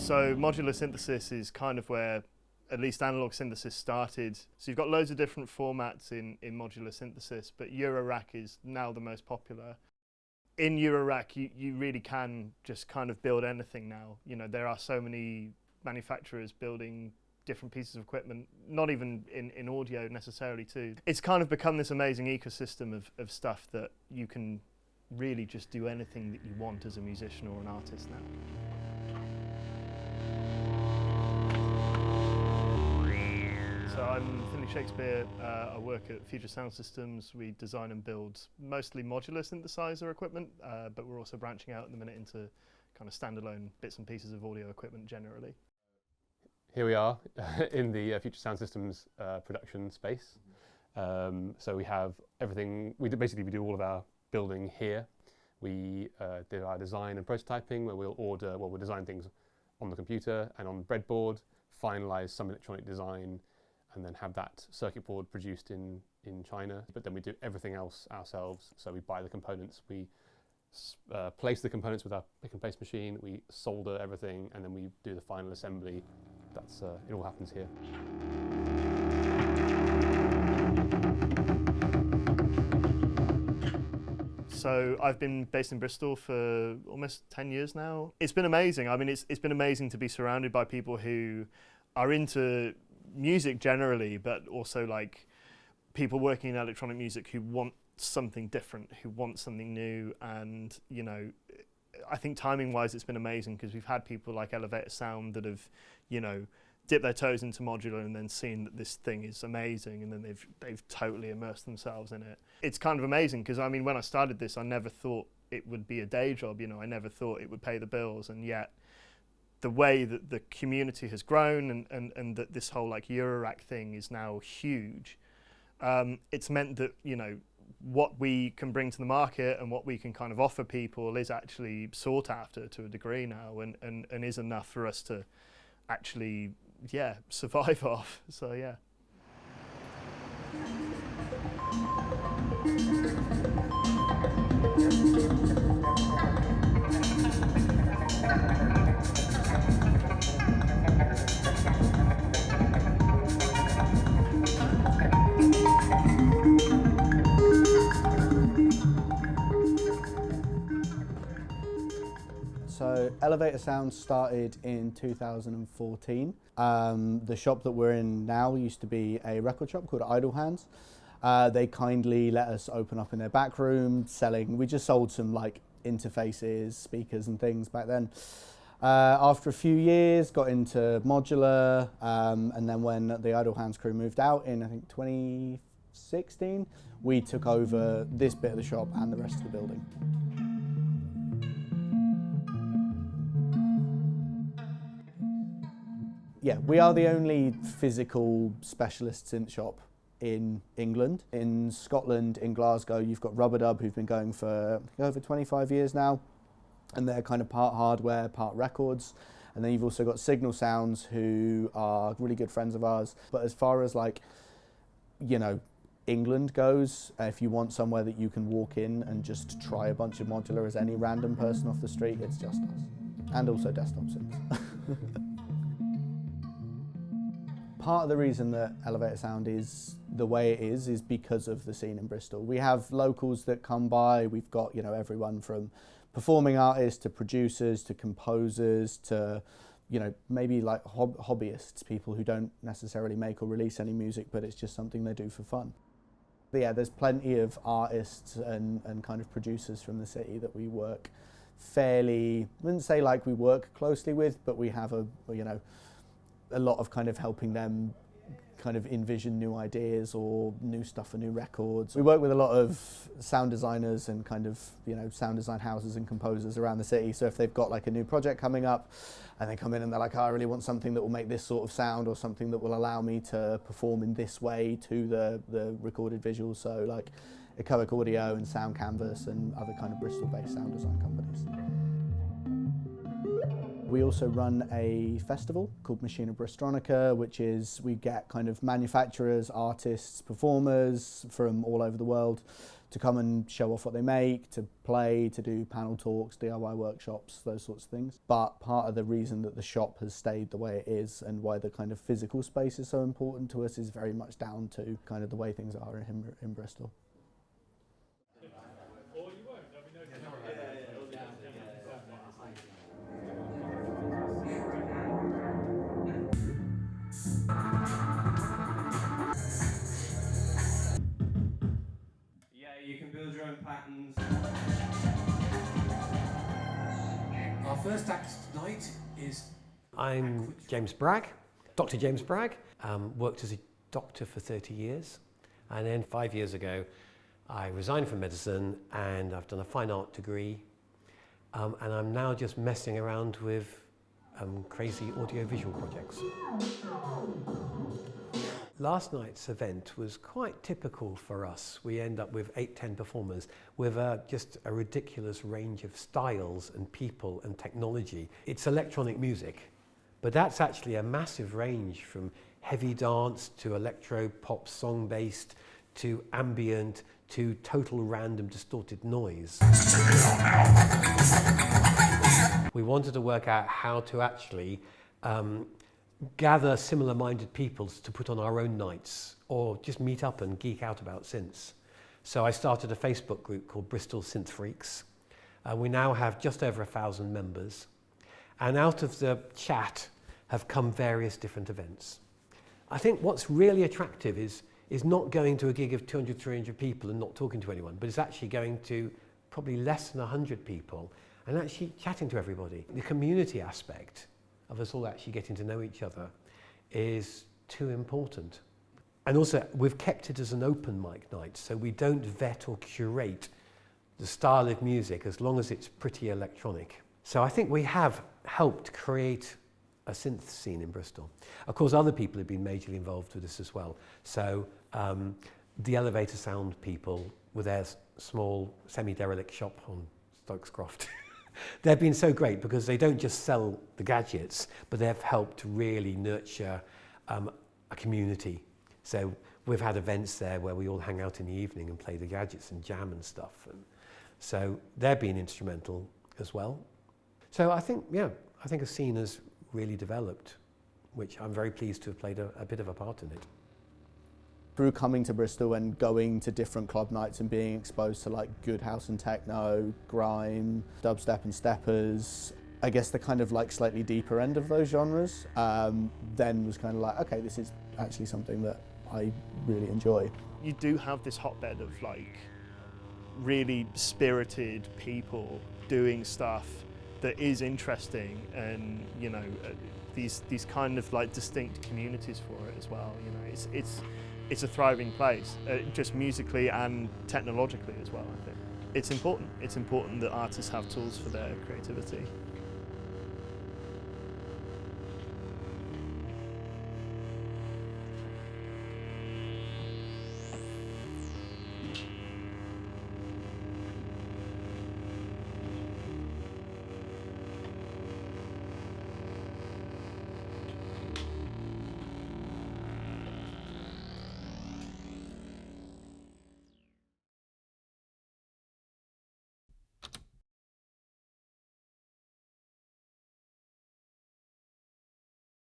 So modular synthesis is kind of where at least analog synthesis started. So you've got loads of different formats in modular synthesis, but Eurorack is now the most popular. In Eurorack, you really can just kind of build anything now. You know, there are so many manufacturers building different pieces of equipment, not even in audio necessarily too. It's kind of become this amazing ecosystem of stuff that you can really just do anything that you want as a musician or an artist now. So I'm Finley Shakespeare. I work at Future Sound Systems. We design and build mostly modular synthesizer equipment, but we're also branching out at the minute into kind of standalone bits and pieces of audio equipment generally. Here we are in the Future Sound Systems production space. So we have everything. We do all of our building here. We did our design and prototyping, where we'll design things on the computer and on the breadboard, finalize some electronic design, and then have that circuit board produced in China. But then we do everything else ourselves. So we buy the components, we place the components with our pick and place machine, we solder everything, and then we do the final assembly. That's it all happens here. So I've been based in Bristol for almost 10 years now. It's been amazing. I mean, it's been amazing to be surrounded by people who are into music generally, but also like people working in electronic music who want something different, who want something new. And, you know, I think timing wise, it's been amazing because we've had people like Elevator Sound that have, you know, dipped their toes into modular and then seen that this thing is amazing, and then they've totally immersed themselves in it. It's kind of amazing because, I mean, when I started this, I never thought it would be a day job, you know, I never thought it would pay the bills, and yet the way that the community has grown and that this whole like Eurorack thing is now huge, it's meant that, you know, what we can bring to the market and what we can kind of offer people is actually sought after to a degree now, and is enough for us to actually, yeah, survive off. So yeah. So Elevator Sound started in 2014. The shop that we're in now used to be a record shop called Idle Hands. They kindly let us open up in their back room, we just sold some like interfaces, speakers and things back then. After a few years, got into modular, and then when the Idle Hands crew moved out in, I think, 2016, we took over this bit of the shop and the rest of the building. Yeah, we are the only physical specialist synth shop in England. In Scotland, in Glasgow, you've got Rubadub, who've been going for over 25 years now, and they're kind of part hardware, part records. And then you've also got Signal Sounds, who are really good friends of ours. But as far as like, you know, England goes, if you want somewhere that you can walk in and just try a bunch of modular as any random person off the street, it's just us. And also desktop synths. Part of the reason that Elevator Sound is the way it is because of the scene in Bristol. We have locals that come by. We've got, you know, everyone from performing artists to producers to composers to, you know, maybe like hobbyists, people who don't necessarily make or release any music, but it's just something they do for fun. But yeah, there's plenty of artists and kind of producers from the city that we work fairly, I wouldn't say like we work closely with, but we have a lot of kind of helping them kind of envision new ideas or new stuff for new records. We work with a lot of sound designers and kind of, you know, sound design houses and composers around the city. So if they've got like a new project coming up and they come in and they're like, oh, I really want something that will make this sort of sound or something that will allow me to perform in this way to the recorded visuals. So like Echoic Audio and Sound Canvas and other kind of Bristol-based sound design companies. We also run a festival called Machina Bristronica, which is we get kind of manufacturers, artists, performers from all over the world to come and show off what they make, to play, to do panel talks, DIY workshops, those sorts of things. But part of the reason that the shop has stayed the way it is and why the kind of physical space is so important to us is very much down to kind of the way things are in Bristol. You can build your own patterns. Our first act tonight is... I'm James Bragg, Dr. James Bragg. Worked as a doctor for 30 years. And then 5 years ago, I resigned from medicine and I've done a fine art degree. And I'm now just messing around with crazy audiovisual projects. Last night's event was quite typical for us. We end up with 8-10 performers with just a ridiculous range of styles and people and technology. It's electronic music, but that's actually a massive range from heavy dance to electro pop song based to ambient to total random distorted noise. We wanted to work out how to actually gather similar-minded peoples to put on our own nights or just meet up and geek out about synths. So I started a Facebook group called Bristol Synth Freaks. We now have just over 1,000 members. And out of the chat have come various different events. I think what's really attractive is not going to a gig of 200, 300 people and not talking to anyone, but it's actually going to probably less than 100 people and actually chatting to everybody. The community aspect of us all actually getting to know each other is too important. And also, we've kept it as an open mic night, so we don't vet or curate the style of music as long as it's pretty electronic. So I think we have helped create a synth scene in Bristol. Of course, other people have been majorly involved with this as well. So the Elevator Sound people with their small semi-derelict shop on Stokes Croft. They've been so great because they don't just sell the gadgets, but they've helped really nurture a community. So we've had events there where we all hang out in the evening and play the gadgets and jam and stuff. And so they've been instrumental as well. So I think a scene has really developed, which I'm very pleased to have played a bit of a part in it. Through coming to Bristol and going to different club nights and being exposed to like good house and techno, grime, dubstep and steppers, I guess the kind of like slightly deeper end of those genres, then was kind of like, okay, this is actually something that I really enjoy. You do have this hotbed of like really spirited people doing stuff that is interesting, and you know, these kind of like distinct communities for it as well. You know, it's a thriving place, just musically and technologically as well, I think. It's important. It's important that artists have tools for their creativity.